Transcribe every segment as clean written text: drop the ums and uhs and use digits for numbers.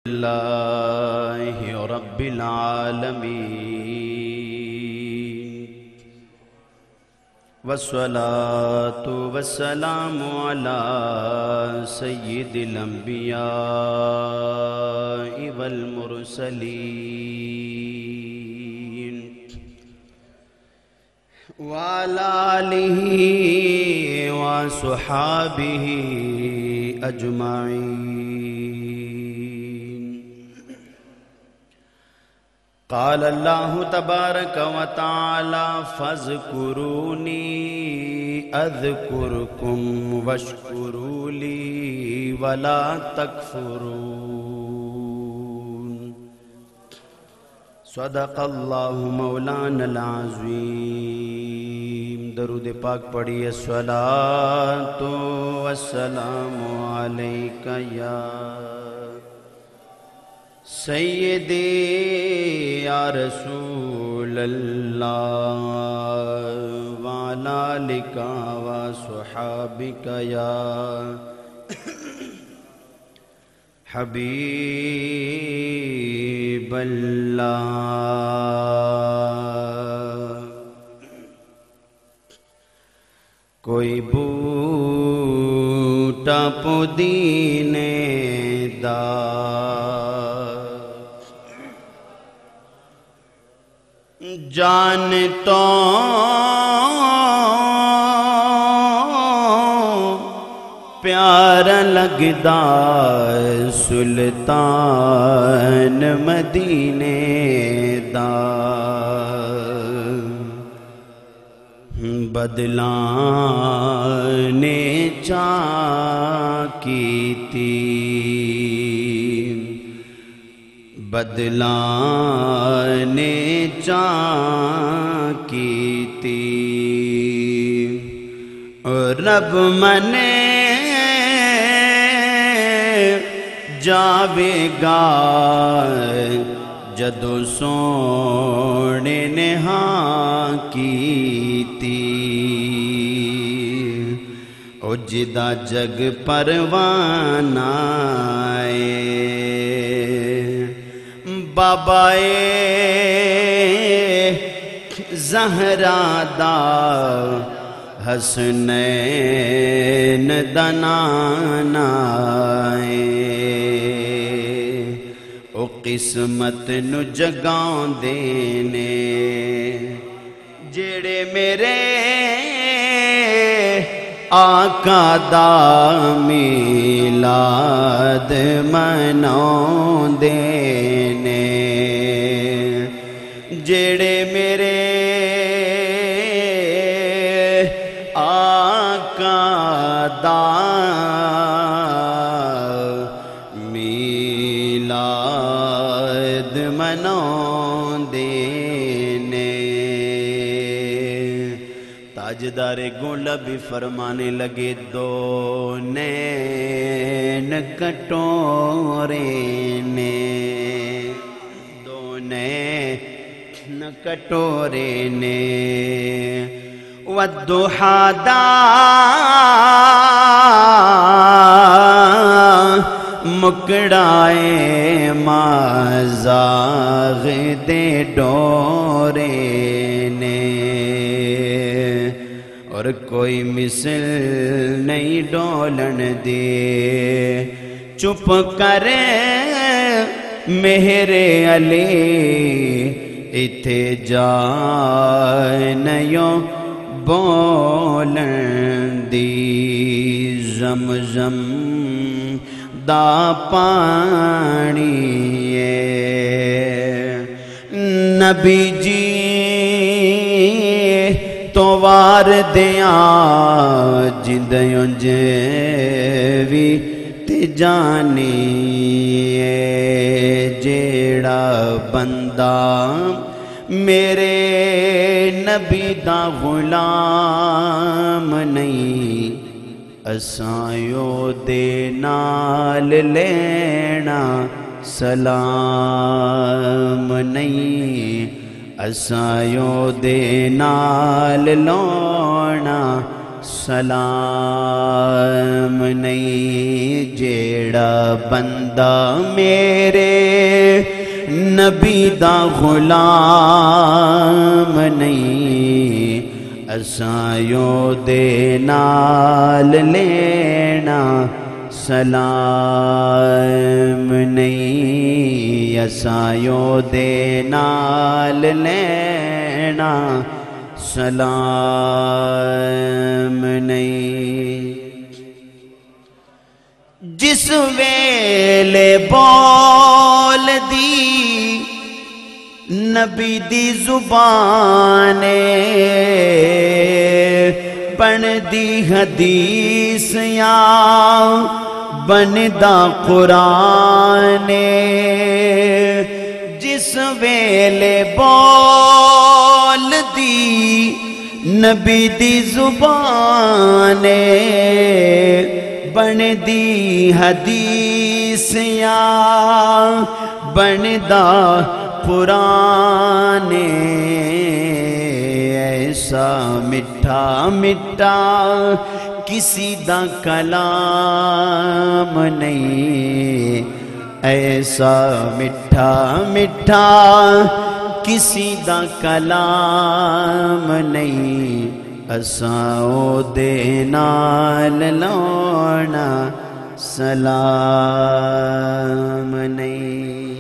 اللہ رب العالمین والصلاة والسلام علی سید الانبیاء والمرسلین وعلی آلہ وصحابہ اجمعین۔ قال اللہ تبارک و تعالی فاذکرونی اذکرکم واشکروا لی ولا تکفرون۔ صدق اللہ مولانا العظیم۔ درود پاک پڑھیے۔ الصلاۃ والسلام علیک یا سیدی یا رسول اللہ وعلی آلک وصحابک یا حبیب اللہ۔ کوئی بوٹا پودینے دا جان تو پیارا لگدا سلطان مدینے دا، بدلانے چاہ کیتی بدلانے چاہ کیتی، رب منے جاوے گا جدو سونے نے ہاں کیتی، او جدا جگ پروانہ بابا زہرا دا حسنین دا نانا او قسمت نو جگاؤں دینے جیڑے میرے آقا دا میلاد مناؤں دینے، جیڑے میرے آقا دا میلاد مناؤں دینے۔ تاجدار گولا بھی فرمانے لگے، دو نین کٹورے نے، دو نین کٹورے نے، والضحا دا مکڑائے مازاغ دے ڈورے نے، اور کوئی مثل نہیں ڈولن دے، چپ کرے میرے علی ایتھے جانیوں بولن دی، زمزم دا پانی نبی جی تو وار دیاں جندیوں جیوی تے جانی جیڑا بندہ میرے نبی دا غلام نہیں، اسایو دے نال لینا سلام نہیں، اسایو دے نال لونا سلام نہیں جیڑا بندہ میرے نبی دا غلام نہیں اسایوں دے نال لینا سلام نہیں اسایوں دے نال لینا سلام نہیں جس ویلے بول دی نبی دی زبان بن دی حدیث یا بندا قرآن جس ویلے بول دی نبی دی زبان بن دی حدیث یا بندا قرآن ایسا مٹھا مٹھا کسی دا کلام نہیں ایسا مٹھا مٹھا کسی دا کلام نہیں اساں دے نال لانا سلام نہیں۔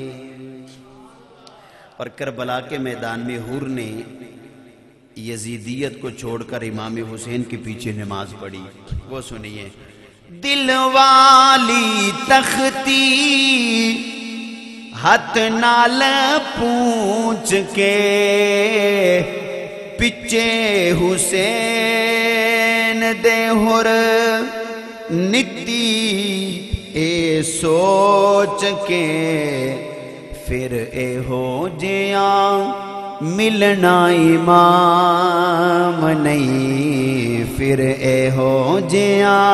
اور کربلا کے میدان میں حور نے یزیدیت کو چھوڑ کر امام حسین کے پیچھے نماز پڑھی، وہ سنیے۔ دل والی تختی ہاتھ نال پونچھ کے پچھے حسین دے ہر نتی اے سوچ کے پھر اے ہو جیاں ملنا امام نہیں پھر اے ہو جیاں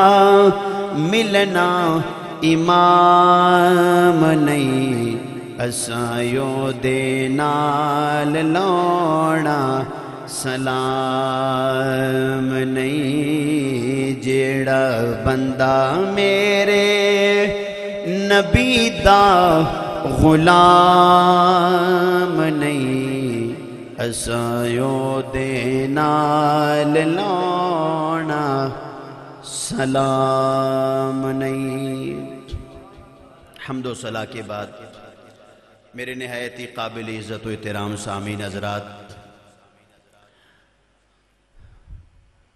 ملنا امام نہیں اسایوں دے نال لانا سلام نہیں جیڑا بندہ میرے نبی دا غلام نہیں اسایوں دے نال لانا سلام نہیں۔ حمد و صلاح کے بعد میرے نہایت ہی قابل عزت و احترام سامعین حضرات،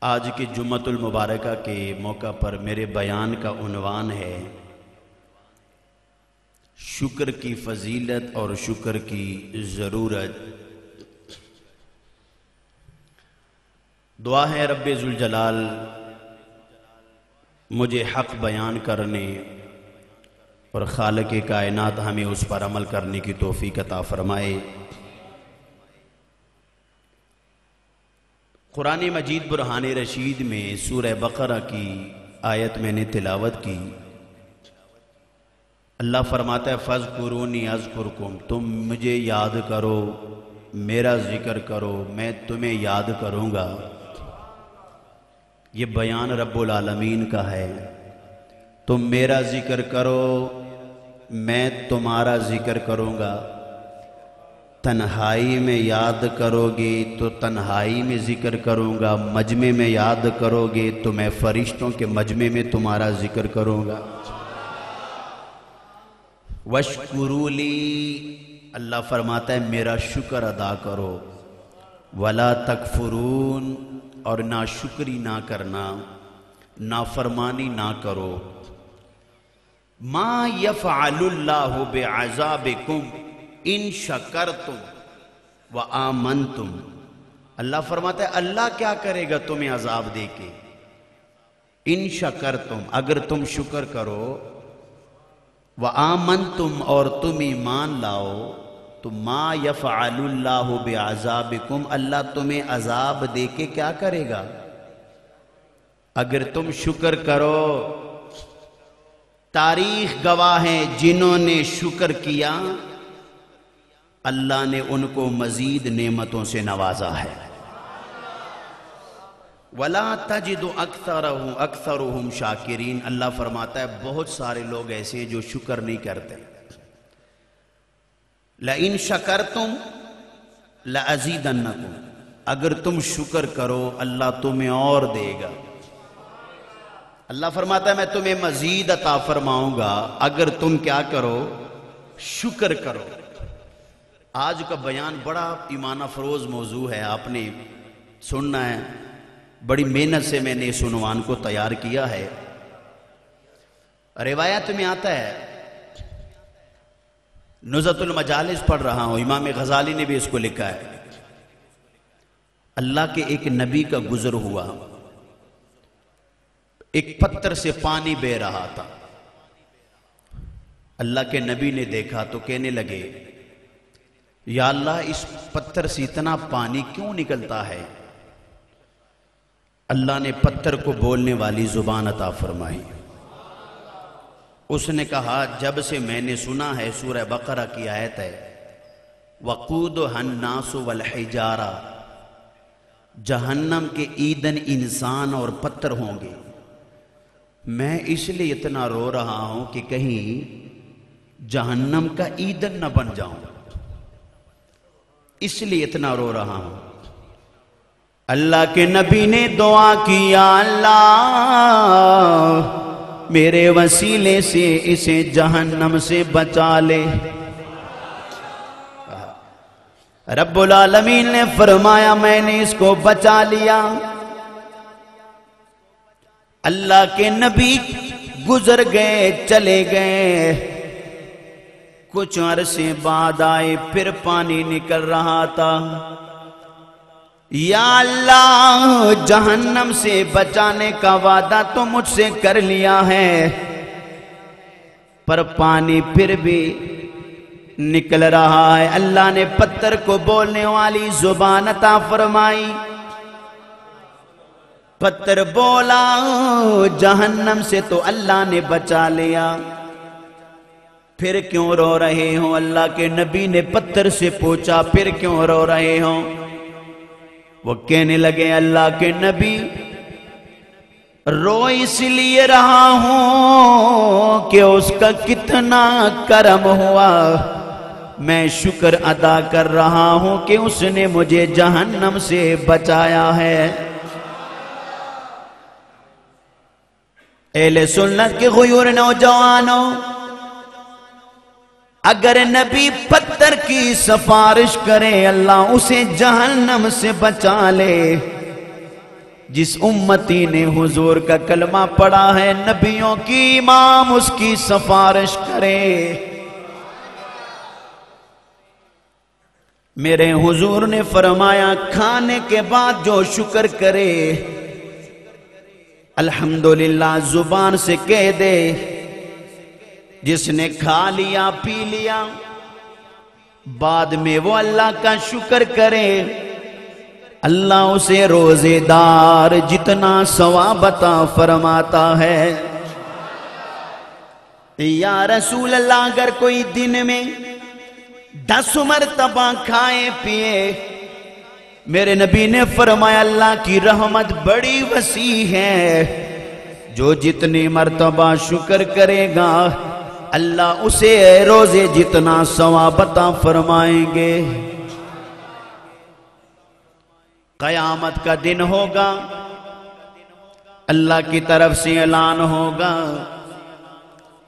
آج کی جمعۃ المبارکہ کے موقع پر میرے بیان کا عنوان ہے شکر کی فضیلت اور شکر کی ضرورت۔ دعا ہے رب ذوالجلال مجھے حق بیان کرنے اور خالق کائنات ہمیں اس پر عمل کرنے کی توفیق عطا فرمائے۔ قرآن مجید برہان رشید میں سورہ بقرہ کی آیت میں نے تلاوت کی۔ اللہ فرماتا ہے فَاذْكُرُونِي أَذْكُرْكُمْ، تم مجھے یاد کرو، میرا ذکر کرو، میں تمہیں یاد کروں گا۔ یہ بیان رب العالمین کا ہے، تم میرا ذکر کرو میں تمہارا ذکر کروں گا۔ تنہائی میں یاد کرو گے تو تنہائی میں ذکر کروں گا، مجمع میں یاد کرو گے تو میں فرشتوں کے مجمع میں تمہارا ذکر کروں گا۔ وَاشْكُرُوا لِي، اللہ فرماتا ہے میرا شکر ادا کرو۔ وَلَا تَكْفُرُونَ، اور ناشکری نہ کرنا، نافرمانی نہ کرو۔ مَا يَفْعَلُ اللَّهُ بِعَذَابِكُمْ إِن شَكَرْتُمْ وَآمَنْتُمْ، اللہ فرماتا ہے اللہ کیا کرے گا تمہیں عذاب دے کے، ان شکرتم، اگر تم شکر کرو، وآمنتم، اور تم ایمان لاؤ، تو ما یفعل اللہ بعذابکم، اللہ تمہیں عذاب دے کے کیا کرے گا؟ اگر تم شکر کرو۔ تاریخ گواہ ہے جنہوں نے شکر کیا اللہ نے ان کو مزید نعمتوں سے نوازا ہے۔ وَلَا تَجِدُ أَكْثَرُهُمْ شَاكِرِينَ، اللہ فرماتا ہے بہت سارے لوگ ایسے جو شکر نہیں کرتے۔ لَإِن شَكَرْتُمْ لَأَزِيدَنَّكُمْ، اگر تم شکر کرو اللہ تمہیں اور دے گا۔ اللہ فرماتا ہے میں تمہیں مزید عطا فرماؤں گا اگر تم کیا کرو، شکر کرو۔ آج کا بیان بڑا ایمان افروز موضوع ہے، آپ نے سننا ہے، بڑی محنت سے میں نے اس عنوان کو تیار کیا ہے۔ روایت میں آتا ہے، نزہۃ المجالس پڑھ رہا ہوں، امام غزالی نے بھی اس کو لکھا ہے، اللہ کے ایک نبی کا گزر ہوا، ایک پتھر سے پانی بہہ رہا تھا۔ اللہ کے نبی نے دیکھا تو کہنے لگے یا اللہ اس پتھر سے اتنا پانی کیوں نکلتا ہے؟ اللہ نے پتھر کو بولنے والی زبان عطا فرمائی۔ اس نے کہا جب سے میں نے سنا ہے، سورہ بقرہ کی آیت ہے، وَقُودُهَا النَّاسُ وَالْحِجَارَةُ، جہنم کے ایندھن انسان اور پتھر ہوں گے، میں اس لیے اتنا رو رہا ہوں کہ کہیں جہنم کا ایندھن نہ بن جاؤں، اس لیے اتنا رو رہا ہوں۔ اللہ کے نبی نے دعا کی، یا اللہ میرے وسیلے سے اسے جہنم سے بچا لے۔ رب العالمین نے فرمایا میں نے اس کو بچا لیا۔ اللہ کے نبی گزر گئے، چلے گئے، کچھ عرصے بعد آئے، پھر پانی نکل رہا تھا۔ یا اللہ جہنم سے بچانے کا وعدہ تو مجھ سے کر لیا ہے، پر پانی پھر بھی نکل رہا ہے۔ اللہ نے پتھر کو بولنے والی زبان عطا فرمائی، پتھر بولا، جہنم سے تو اللہ نے بچا لیا، پھر کیوں رو رہے ہو؟ اللہ کے نبی نے پتھر سے پوچھا پھر کیوں رو رہے ہو؟ وہ کہنے لگے اللہ کے نبی رو اس لیے رہا ہوں کہ اس کا کتنا کرم ہوا، میں شکر ادا کر رہا ہوں کہ اس نے مجھے جہنم سے بچایا ہے۔ اہل سنت کے غیور نوجوانوں، اگر نبی پتھر کی سفارش کرے اللہ اسے جہنم سے بچا لے۔ جس امتی نے حضور کا کلمہ پڑھا ہے، نبیوں کی امام اس کی سفارش کرے۔ میرے حضور نے فرمایا کھانے کے بعد جو شکر کرے الحمدللہ زبان سے کہہ دے، جس نے کھا لیا پی لیا بعد میں وہ اللہ کا شکر کرے، اللہ اسے روزے دار جتنا ثواب عطا فرماتا ہے۔ یا رسول اللہ اگر کوئی دن میں 10 مرتبہ کھائے پیے، میرے نبی نے فرمایا اللہ کی رحمت بڑی وسیع ہے، جو جتنی مرتبہ شکر کرے گا اللہ اسے روزے جتنا ثواب عطا فرمائیں گے۔ قیامت کا دن ہوگا، اللہ کی طرف سے اعلان ہوگا،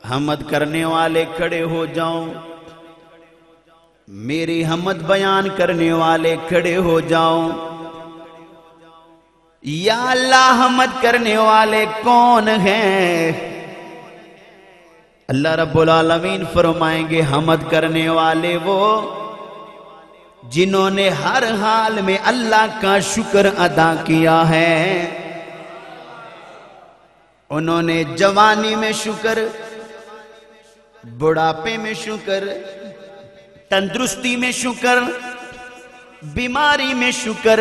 حمد کرنے والے کھڑے ہو جاؤ، میری حمد بیان کرنے والے کھڑے ہو جاؤ۔ یا اللہ حمد کرنے والے کون ہیں؟ اللہ رب العالمین فرمائیں گے حمد کرنے والے وہ جنہوں نے ہر حال میں اللہ کا شکر ادا کیا ہے۔ انہوں نے جوانی میں شکر، بڑھاپے میں شکر، تندرستی میں شکر، بیماری میں شکر،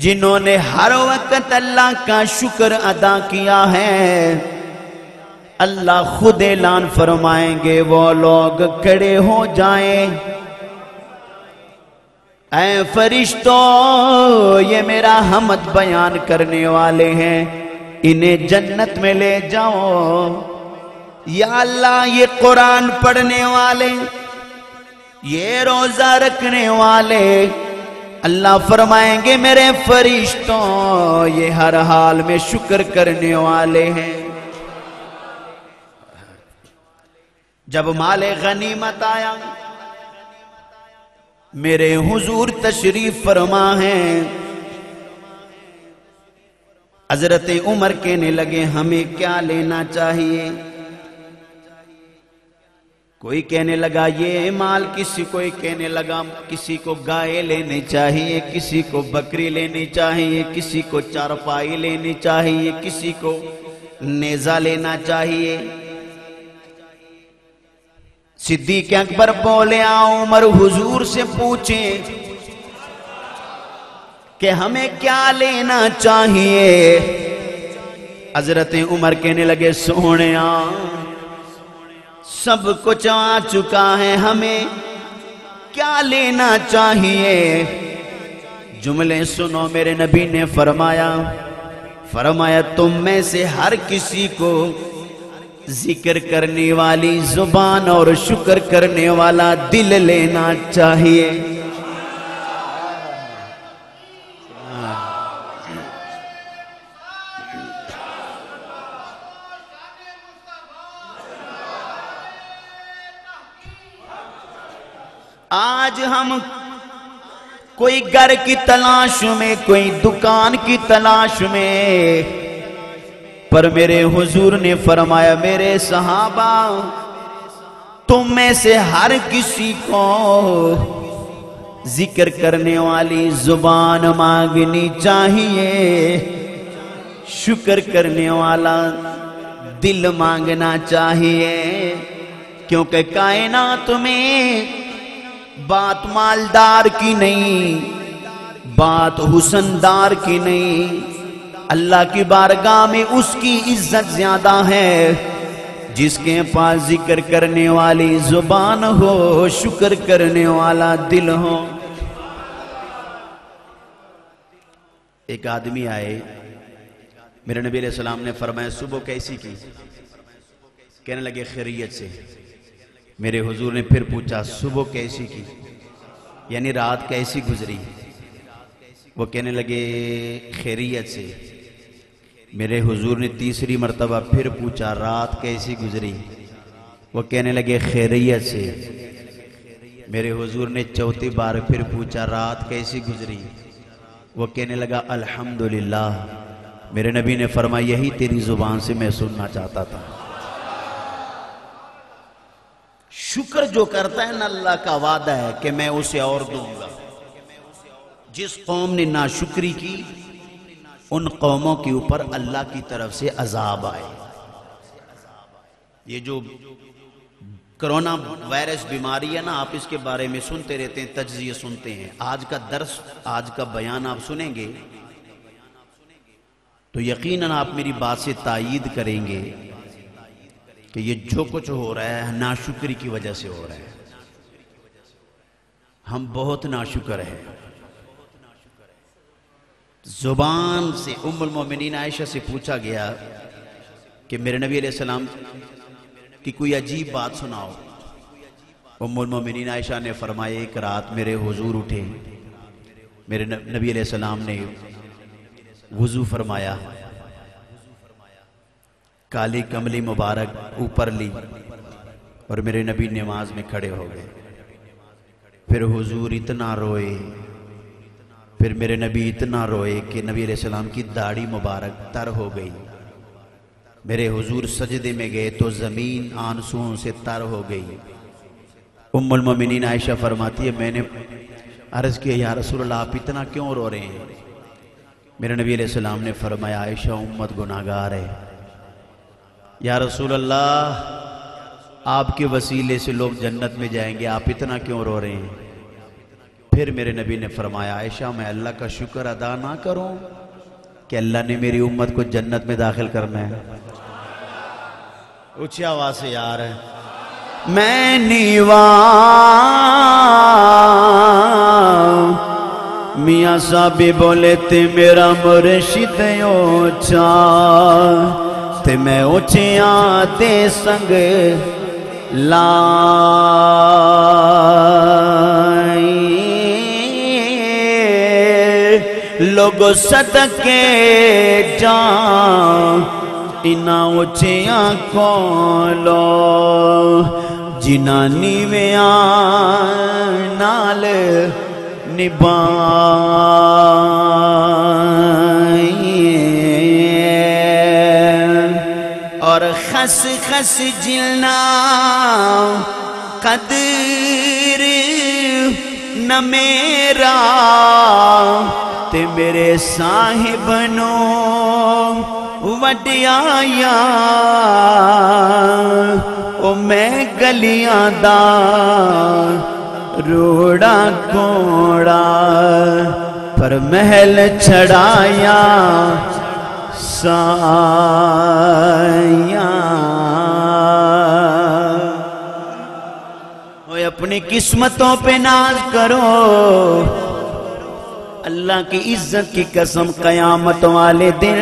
جنہوں نے ہر وقت اللہ کا شکر ادا کیا ہے، اللہ خود اعلان فرمائیں گے وہ لوگ کھڑے ہو جائیں، اے فرشتوں یہ میرا حمد بیان کرنے والے ہیں، انہیں جنت میں لے جاؤ۔ یا اللہ یہ قرآن پڑھنے والے، یہ روزہ رکھنے والے، اللہ فرمائیں گے میرے فرشتوں یہ ہر حال میں شکر کرنے والے ہیں۔ جب مال غنیمت آیا، میرے حضور تشریف فرما ہیں، حضرت عمر کہنے لگے ہمیں کیا لینا چاہیے؟ کوئی کہنے لگا یہ مال، کسی کوئی کہنے لگا کسی کو گائے لینی چاہیے، کسی کو بکری لینی چاہیے، کسی کو چارپائی لینی چاہیے، کسی کو نیزہ لینا چاہیے۔ صدیق اکبر بولے عمر حضور سے پوچھیں کہ ہمیں کیا لینا چاہیے؟ حضرت عمر کہنے لگے سونیا سب کچھ آ چکا ہے، ہمیں کیا لینا چاہیے؟ جملے سنو، میرے نبی نے فرمایا تم میں سے ہر کسی کو ذکر کرنے والی زبان اور شکر کرنے والا دل لینا چاہیے۔ آج ہم کوئی گھر کی تلاش میں، کوئی دکان کی تلاش میں، پر میرے حضور نے فرمایا میرے صحابہ تم میں سے ہر کسی کو ذکر کرنے والی زبان مانگنی چاہیے، شکر کرنے والا دل مانگنا چاہیے، کیونکہ کائنات میں بات مالدار کی نہیں، بات حسندار کی نہیں، اللہ کی بارگاہ میں اس کی عزت زیادہ ہے جس کے پاس ذکر کرنے والی زبان ہو، شکر کرنے والا دل ہو۔ ایک آدمی آئے، میرے نبی علیہ السلام نے فرمایا صبح کیسی کی؟ کہنے لگے خیریت سے۔ میرے حضور نے پھر پوچھا صبح کیسی کی، یعنی رات کیسی گزری؟ وہ کہنے لگے خیریت سے۔ میرے حضور نے تیسری مرتبہ پھر پوچھا رات کیسی گزری؟ وہ کہنے لگے خیریت سے۔ میرے حضور نے چوتھی بار پھر پوچھا رات کیسی گزری؟ وہ کہنے لگا الحمدللہ۔ میرے نبی نے فرمایا یہی تیری زبان سے میں سننا چاہتا تھا۔ شکر جو کرتا ہے نا، اللہ کا وعدہ ہے کہ میں اسے اور دوں گا۔ جس قوم نے ناشکری کی ان قوموں کے اوپر اللہ کی طرف سے عذاب آئے۔ یہ جو کرونا وائرس بیماری ہے نا، آپ اس کے بارے میں سنتے رہتے ہیں، تجزیے سنتے ہیں۔ آج کا درس، آج کا بیان آپ سنیں گے تو یقیناً آپ میری بات سے تائید کریں گے کہ یہ جو کچھ ہو رہا ہے ناشکری کی وجہ سے ہو رہا ہے۔ ہم بہت ناشکر ہیں۔ زبان سے ام المومنین عائشہ سے پوچھا گیا کہ میرے نبی علیہ السلام کی کوئی عجیب بات سناؤ۔ ام المومنین عائشہ نے فرمایا ایک رات میرے حضور اٹھے، میرے نبی علیہ السلام نے وضو فرمایا، کالی کملی مبارک اوپر لی اور میرے نبی نماز میں کھڑے ہو گئے۔ پھر حضور اتنا روئے، پھر میرے نبی اتنا روئے کہ نبی علیہ السلام کی داڑھی مبارک تر ہو گئی۔ میرے حضور سجدے میں گئے تو زمین آنسوؤں سے تر ہو گئی۔ ام المومنین عائشہ فرماتی ہے میں نے عرض کیا یا رسول اللہ آپ اتنا کیوں رو رہے ہیں؟ میرے نبی علیہ السلام نے فرمایا عائشہ امت گناہگار ہے، یا رسول اللہ آپ کے وسیلے سے لوگ جنت میں جائیں گے، آپ اتنا کیوں رو رہے ہیں؟ پھر میرے نبی نے فرمایا عائشہ میں اللہ کا شکر ادا نہ کروں کہ اللہ نے میری امت کو جنت میں داخل کرنا ہے؟ اونچی آواز سے یار ہے میں نیواں میاں صاحب بولے تے میرا مرشد اوچا تے میں اوچیاں تے سنگ لائی لوگو صدقے جان انہا اوچیاں کولو جنہ نیویاں نال نبائیں اور خس خس جلنا قدر نہ میرا تے میرے صاحب نو وڈیایا او میں گلیاں دا روڑا کوڑا پر محل چھڑایا سایاں اوہ اپنی قسمتوں پہ ناز کرو اللہ کی عزت کی قسم قیامت والے دن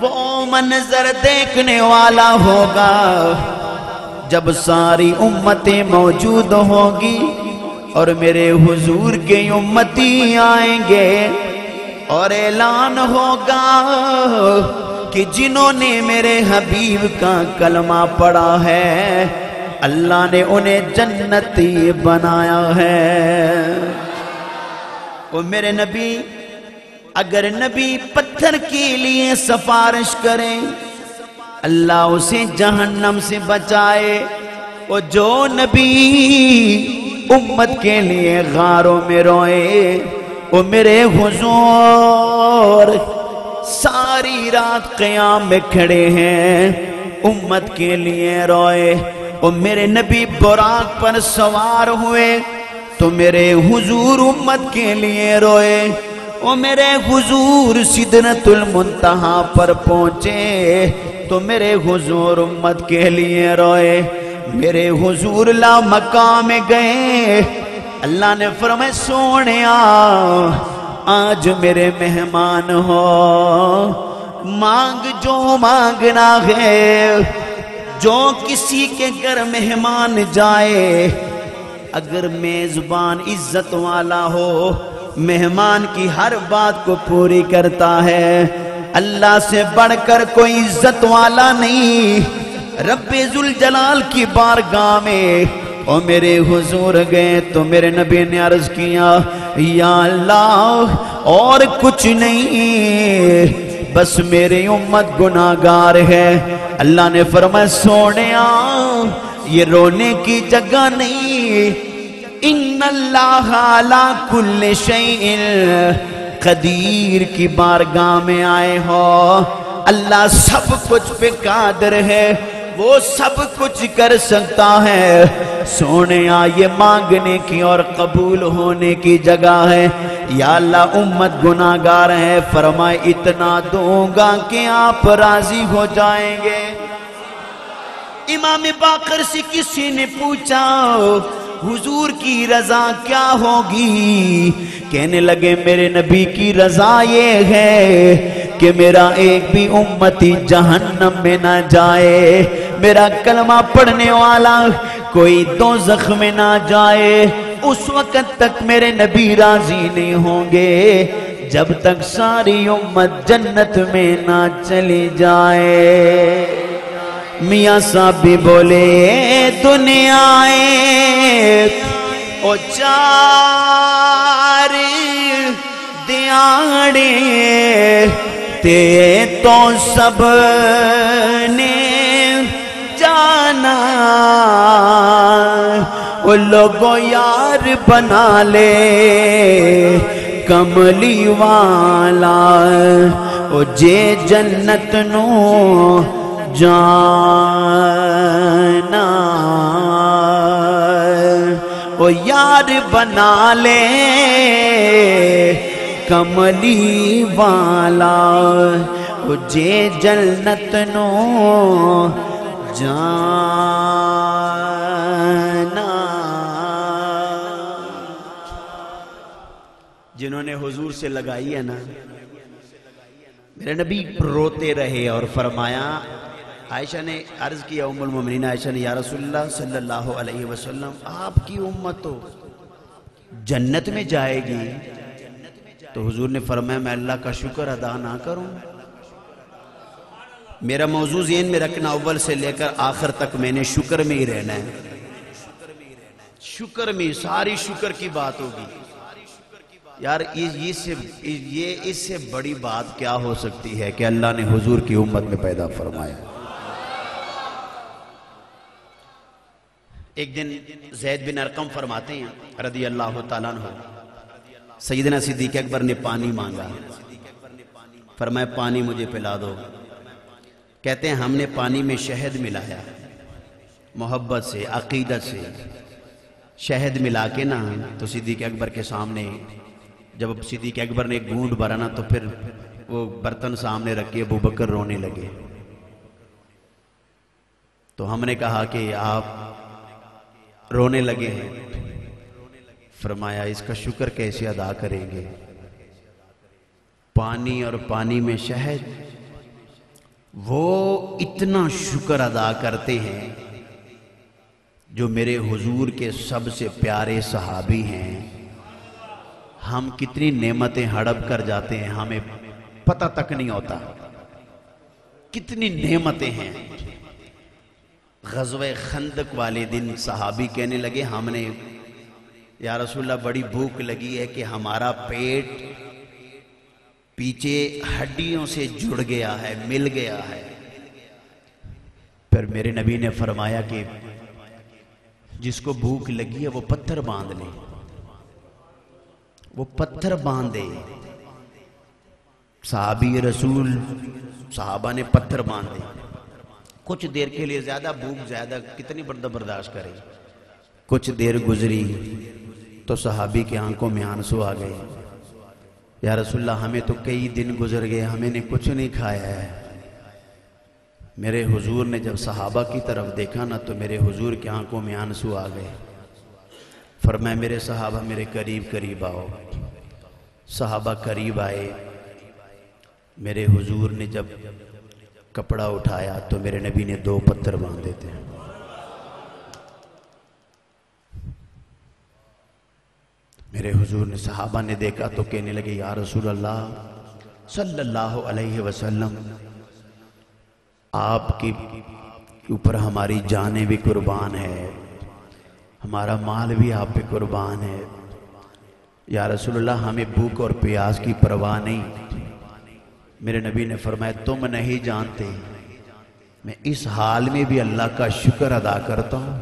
وہ منظر دیکھنے والا ہوگا جب ساری امتیں موجود ہوگی اور میرے حضور کے امتی آئیں گے اور اعلان ہوگا کہ جنہوں نے میرے حبیب کا کلمہ پڑھا ہے اللہ نے انہیں جنتی بنایا ہے وہ میرے نبی اگر نبی پتھر کے لیے سفارش کریں اللہ اسے جہنم سے بچائے وہ جو نبی امت کے لیے غاروں میں روئے وہ میرے حضور ساری رات قیام میں کھڑے ہیں امت کے لیے روئے وہ میرے نبی براق پر سوار ہوئے تو میرے حضور امت کے لیے روئے وہ میرے حضور سدرۃ المنتہا پر پہنچے تو میرے حضور امت کے لیے روئے میرے حضور لا مقام گئے اللہ نے فرمایا سونیا آج میرے مہمان ہو مانگ جو مانگنا ہے جو کسی کے گھر مہمان جائے اگر میزبان عزت والا ہو مہمان کی ہر بات کو پوری کرتا ہے اللہ سے بڑھ کر کوئی عزت والا نہیں رب ذوالجلال کی بارگاہ میں اور میرے حضور گئے تو میرے نبی نے عرض کیا یا اللہ اور کچھ نہیں بس میری امت گناہگار ہے اللہ نے فرمایا سونیا یہ رونے کی جگہ نہیں ان اللہ علی کل شیء قدیر کی بارگاہ میں آئے ہو اللہ سب کچھ پہ قادر ہے وہ سب کچھ کر سکتا ہے سونیا یہ مانگنے کی اور قبول ہونے کی جگہ ہے یا اللہ امت گناہگار ہے فرمائے اتنا دوں گا کہ آپ راضی ہو جائیں گے امام باقر سے کسی نے پوچھا حضور کی رضا کیا ہوگی کہنے لگے میرے نبی کی رضا یہ ہے کہ میرا ایک بھی امتی جہنم میں نہ جائے میرا کلمہ پڑھنے والا کوئی دوزخ میں نہ جائے اس وقت تک میرے نبی راضی نہیں ہوں گے جب تک ساری امت جنت میں نہ چلی جائے میاں صاحب بھی بولے دنیا او چار دیاڑے تے تو سب نے جانا وہ لوگوں یار بنا لے کملی والا وہ جے جنت نو جانا وہ یار بنا لے کملی والا وہ جے جنت نو جانا جے جنہوں نے حضور سے لگائی ہے نا، میرے نبی روتے رہے اور فرمایا، عائشہ نے عرض کیا، ام المومنین عائشہ نے، یا رسول اللہ صلی اللہ علیہ وسلم آپ کی امت تو جنت میں جائے گی، تو حضور نے فرمایا میں اللہ کا شکر ادا نہ کروں؟ میرا موضوع ذہن میں رکھنا، اول سے لے کر آخر تک میں نے شکر میں ہی رہنا ہے، شکر میں ساری شکر کی بات ہوگی۔ یار یہ اس سے بڑی بات کیا ہو سکتی ہے کہ اللہ نے حضور کی امت میں پیدا فرمایا۔ ایک دن زید بن ارقم فرماتے ہیں رضی اللہ تعالیٰ عنہ، سیدنا صدیق اکبر نے پانی مانگا، فرمایا پانی مجھے پلا دو۔ کہتے ہیں ہم نے پانی میں شہد ملایا، محبت سے عقیدت سے شہد ملا کے نا، تو صدیق اکبر کے سامنے جب صدیق اکبر نے ایک گھونٹ بھرا نا، تو پھر وہ برتن سامنے رکھ کے ابو بکر رونے لگے۔ تو ہم نے کہا کہ آپ رونے لگے ہیں، فرمایا اس کا شکر کیسے ادا کریں گے؟ پانی اور پانی میں شہد، وہ اتنا شکر ادا کرتے ہیں جو میرے حضور کے سب سے پیارے صحابی ہیں۔ ہم کتنی نعمتیں ہڑپ کر جاتے ہیں، ہمیں پتہ تک نہیں ہوتا کتنی نعمتیں ہیں۔ غزوہ خندق والے دن صحابی کہنے لگے، ہم نے یا رسول اللہ بڑی بھوک لگی ہے کہ ہمارا پیٹ پیچھے ہڈیوں سے جڑ گیا ہے، مل گیا ہے۔ پھر میرے نبی نے فرمایا کہ جس کو بھوک لگی ہے وہ پتھر باندھ لے، وہ پتھر باندھے۔ صحابی رسول صحابہ نے پتھر باندھے، کچھ دیر کے لیے، زیادہ بھوک زیادہ کتنی برداشت کرے، کچھ دیر گزری تو صحابی کی آنکھوں میں آنسو آ گئے، یا رسول اللہ ہمیں تو کئی دن گزر گئے، ہمیں نے کچھ نہیں کھایا ہے۔ میرے حضور نے جب صحابہ کی طرف دیکھا نا، تو میرے حضور کی آنکھوں میں آنسو آ گئے۔ فرمایا میرے صحابہ میرے قریب قریب آؤ۔ صحابہ قریب آئے، میرے حضور نے جب کپڑا اٹھایا تو میرے نبی نے 2 پتھر باندھے تھے۔ میرے حضور نے، صحابہ نے دیکھا تو کہنے لگے، یا رسول اللہ صلی اللہ علیہ وسلم آپ کے اوپر ہماری جانیں بھی قربان ہے، ہمارا مال بھی آپ پہ قربان ہے، یا رسول اللہ ہمیں بھوک اور پیاس کی پرواہ نہیں۔ میرے نبی نے فرمایا تم نہیں جانتے میں اس حال میں بھی اللہ کا شکر ادا کرتا ہوں،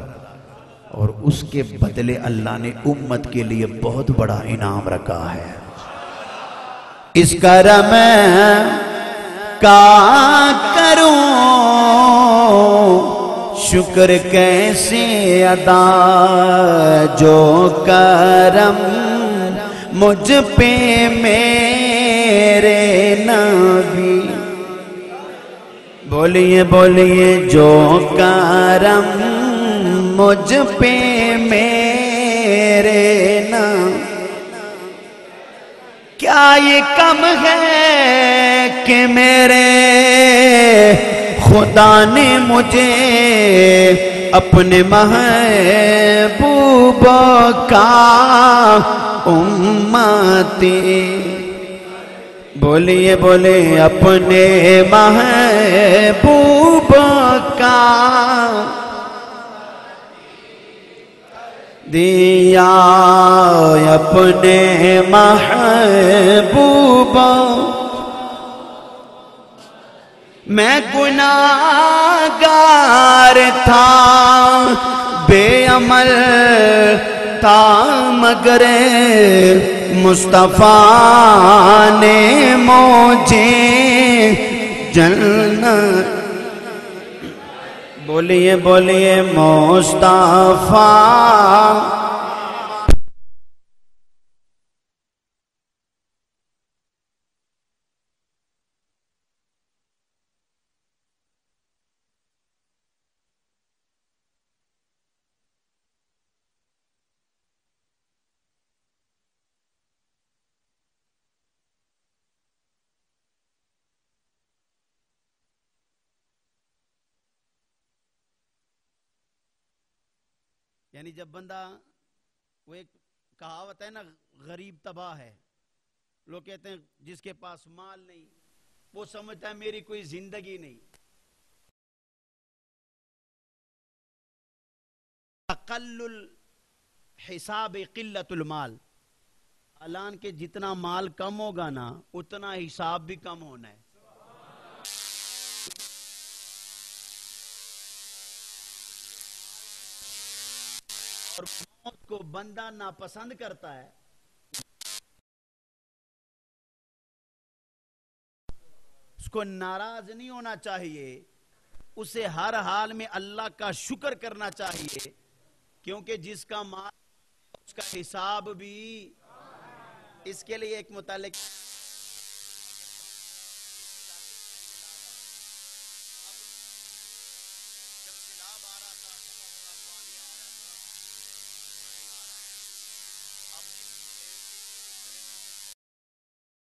اور اس کے بدلے اللہ نے امت کے لیے بہت بڑا انعام رکھا ہے۔ اس کرم کا کروں شکر کیسے ادا، جو کرم مجھ پہ میرے نبی، بولیے بولیے، جو کرم مجھ پہ میرے نبی، کیا یہ کم ہے کہ میرے خدا نے مجھے اپنے محبوب کا امتی، بولیے بولیے، اپنے محبوب کا دیا، اپنے محبوب۔ میں گناہگار تھا، بے عمل تھا، مگر مصطفیٰ نے مجھے جنت، بولیے بولیے، مصطفیٰ یعنی جب بندہ، وہ ایک کہاوت ہے نا، غریب تباہ ہے. لوگ کہتے ہیں جس کے پاس مال نہیں وہ سمجھتا ہے میری کوئی زندگی نہیں. اقل الحساب قلت المال. اعلان کے جتنا مال کم ہوگا نا اتنا حساب بھی کم ہونا ہے. اور موت کو بندہ ناپسند کرتا ہے. اس کو ناراض نہیں ہونا چاہیے، اسے ہر حال میں اللہ کا شکر کرنا چاہیے، کیونکہ جس کا مال اس کا حساب بھی. اس کے لیے ایک متعلق